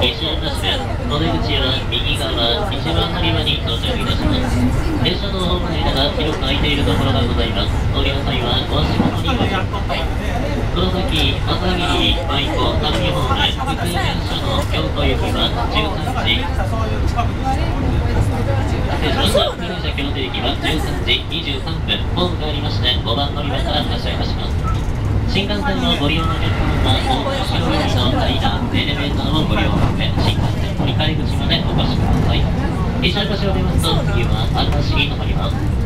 西安橋です。お出口は右側、一番乗り場に到着いたします。電車のホーム内では広く空いているところがございます。お降りの際はお足元にご注意ください。この先、朝霧、舞子、相模ホーム、福井電車の京都行きは13時。失礼しました。福井電車京都行きは13時23分。ホームがありまして、5番乗り場から発車いたします。新幹線のご利用のお客様は、大阪広いの階段、エレベーターをご利用のため、新幹線乗り換え口までお越しください。列車の場所を出ますと、次は新しい止まります。